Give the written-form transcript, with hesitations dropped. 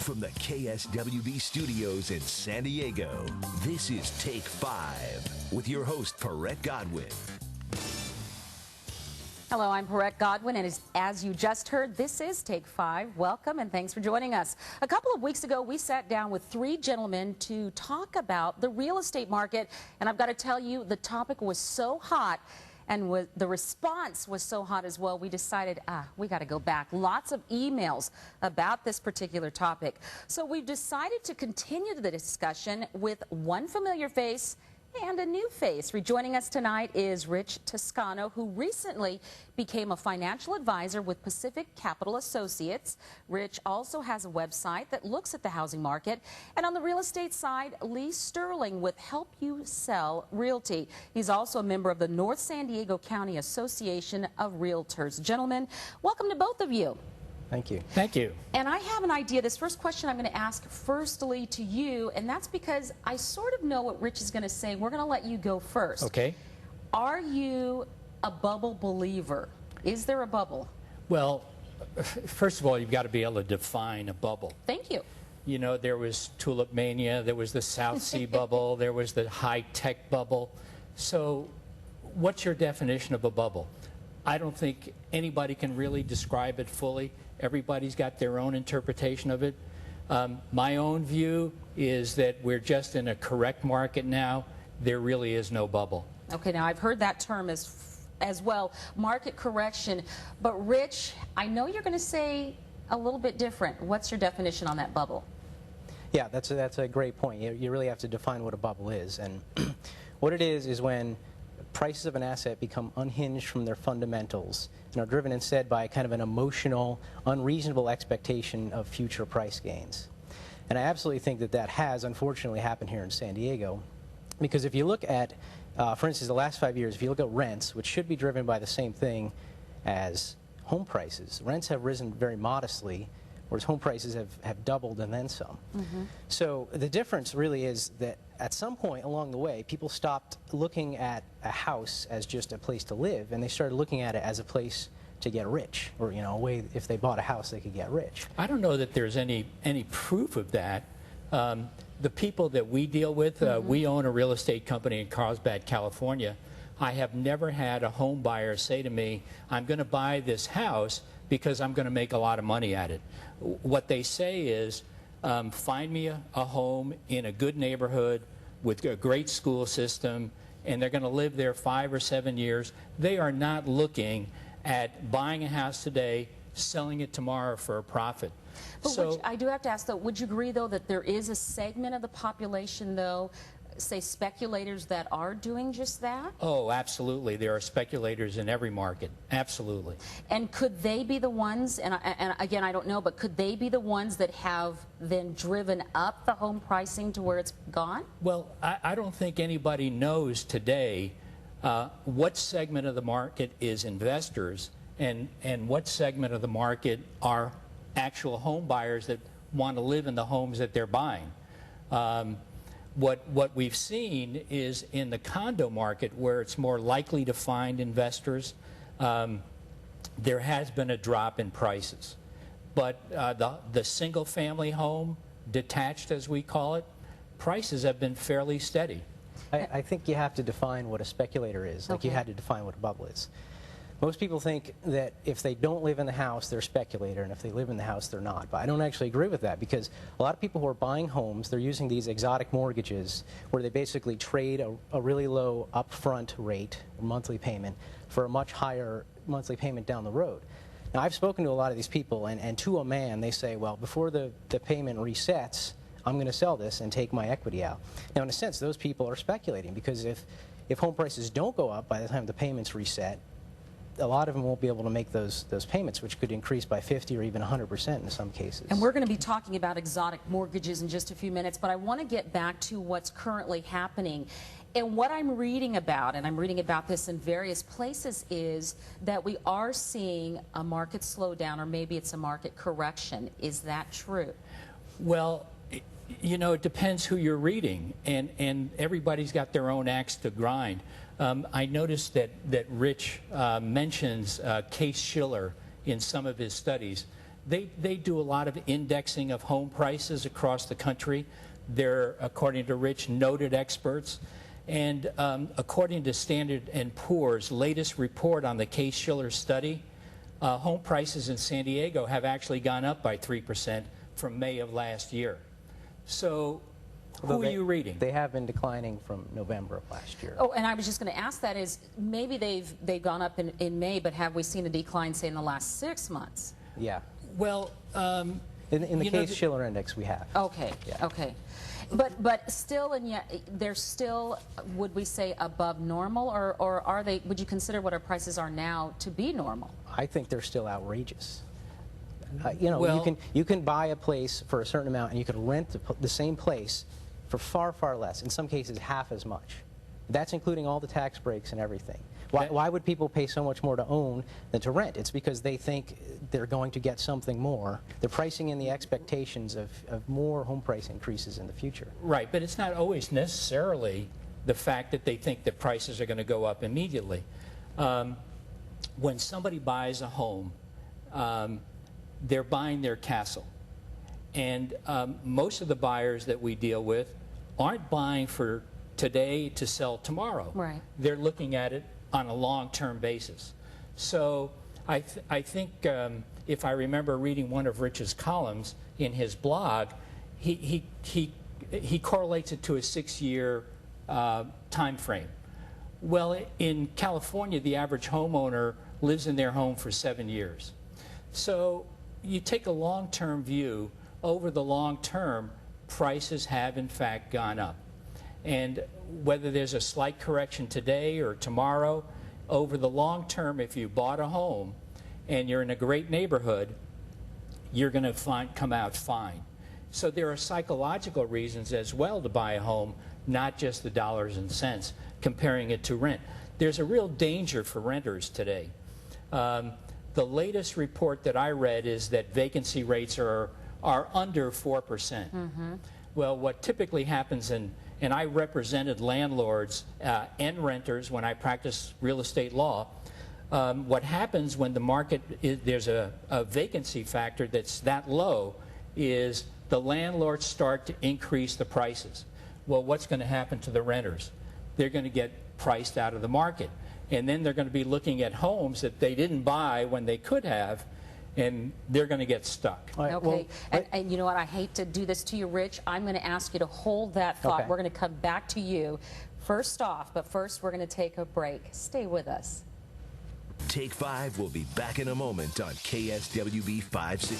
From the KSWB studios in San Diego, this is Take 5 with your host, Perrette Godwin. Hello, I'm Perrette Godwin, and as you just heard, this is Take 5. Welcome, and thanks for joining us. A couple of weeks ago, we sat down with three gentlemen to talk about the real estate market, and I've got to tell you, the topic was so hot, and the response was so hot as well, we decided, we got to go back. Lots of emails about this particular topic. So we've decided to continue the discussion with one familiar face and a new face. Rejoining us tonight is Rich Toscano, who recently became a financial advisor with Pacific Capital Associates. Rich also has a website that looks at the housing market. And on the real estate side, Lee Sterling with Help You Sell Realty. He's also a member of the North San Diego County Association of Realtors. Gentlemen, welcome to both of you. Thank you. Thank you. And I have an idea. This first question I'm going to ask firstly to you, and that's because I sort of know what Rich is going to say. We're going to let you go first. Okay. Are you a bubble believer? Is there a bubble? Well, first of all, you've got to be able to define a bubble. Thank you. You know, there was Tulip Mania, there was the South Sea bubble, there was the high-tech bubble. So what's your definition of a bubble? I don't think anybody can really describe it fully. Everybody's got their own interpretation of it. My own view is that we're just in a correct market now. There really is no bubble. Okay, now I've heard that term as well, market correction. But Rich, I know you're going to say a little bit different. What's your definition on that bubble? Yeah, that's a great point. You really have to define what a bubble is. And what it is when prices of an asset become unhinged from their fundamentals and are driven instead by kind of an emotional, unreasonable expectation of future price gains. And I absolutely think that that has unfortunately happened here in San Diego, because if you look at, for instance, the last 5 years, if you look at rents, which should be driven by the same thing as home prices, rents have risen very modestly, whereas home prices have doubled and then some. Mm-hmm. So the difference really is that at some point along the way, people stopped looking at a house as just a place to live, and they started looking at it as a place to get rich, or, you know, a way if they bought a house they could get rich. I don't know that there's any proof of that. The people that we deal with, we own a real estate company in Carlsbad, California. I have never had a home buyer say to me, I'm going to buy this house because I'm going to make a lot of money at it. What they say is, find me a home in a good neighborhood with a great school system, and they're going to live there 5 or 7 years. They are not looking at buying a house today, selling it tomorrow for a profit. But so, I do have to ask, though, would you agree, though, that there is a segment of the population, though, say speculators, that are doing just that? Oh, absolutely. There are speculators in every market. Absolutely. And could they be the ones, and again, I don't know, but could they be the ones that have then driven up the home pricing to where it's gone? Well, I don't think anybody knows today what segment of the market is investors and what segment of the market are actual home buyers that want to live in the homes that they're buying. What we've seen is in the condo market, where it's more likely to find investors, there has been a drop in prices. But the single-family home, detached as we call it, prices have been fairly steady. I think you have to define what a speculator is, like you had to define what a bubble is. Most people think that if they don't live in the house, they're a speculator, and if they live in the house, they're not. But I don't actually agree with that, because a lot of people who are buying homes, they're using these exotic mortgages where they basically trade a really low upfront rate, monthly payment, for a much higher monthly payment down the road. Now, I've spoken to a lot of these people, and to a man, they say, well, before the payment resets, I'm going to sell this and take my equity out. Now, in a sense, those people are speculating, because if home prices don't go up by the time the payments reset, a lot of them won't be able to make those payments, which could increase by 50 or even 100% in some cases. And we're going to be talking about exotic mortgages in just a few minutes, but I want to get back to what's currently happening. And what I'm reading about, and I'm reading about this in various places, is that we are seeing a market slowdown, or maybe it's a market correction. Is that true? Well, you know, it depends who you're reading, and everybody's got their own axe to grind. I noticed that Rich mentions Case Shiller in some of his studies. They do a lot of indexing of home prices across the country. They're, according to Rich, noted experts. And according to Standard & Poor's latest report on the Case-Shiller study, home prices in San Diego have actually gone up by 3% from May of last year. So who are you reading? They have been declining from November of last year. Oh, and I was just going to ask that is, maybe they've gone up in May, but have we seen a decline, say, in the last 6 months? Yeah. Well, in the Case-Shiller index, we have. Okay, yeah. okay. But still, and yet, they're still, would we say, above normal, or are they, would you consider what our prices are now to be normal? I think they're still outrageous. You know, well, you can buy a place for a certain amount, and you can rent the same place for far, far less, in some cases half as much. That's including all the tax breaks and everything. Why would people pay so much more to own than to rent? It's because they think they're going to get something more. They're pricing in the expectations of more home price increases in the future. Right, but it's not always necessarily the fact that they think that prices are going to go up immediately. When somebody buys a home, they're buying their castle. And most of the buyers that we deal with aren't buying for today to sell tomorrow. Right. They're looking at it on a long-term basis. So I think if I remember reading one of Rich's columns in his blog, he correlates it to a 6-year time frame. Well, in California, the average homeowner lives in their home for 7 years. So you take a long-term view. Over the long term, prices have in fact gone up. And whether there's a slight correction today or tomorrow, over the long term, if you bought a home and you're in a great neighborhood, you're going to come out fine. So there are psychological reasons as well to buy a home, not just the dollars and cents, comparing it to rent. There's a real danger for renters today. The latest report that I read is that vacancy rates are under 4%. Mm-hmm. Well, what typically happens, and I represented landlords and renters when I practiced real estate law, what happens when the market, there's a vacancy factor that's that low, is the landlords start to increase the prices. Well, what's going to happen to the renters? They're going to get priced out of the market. And then they're going to be looking at homes that they didn't buy when they could have, and they're going to get stuck. Right, okay, well, and you know what? I hate to do this to you, Rich. I'm going to ask you to hold that thought. Okay. We're going to come back to you first off, but first we're going to take a break. Stay with us. Take 5 will be back in a moment on KSWB 560.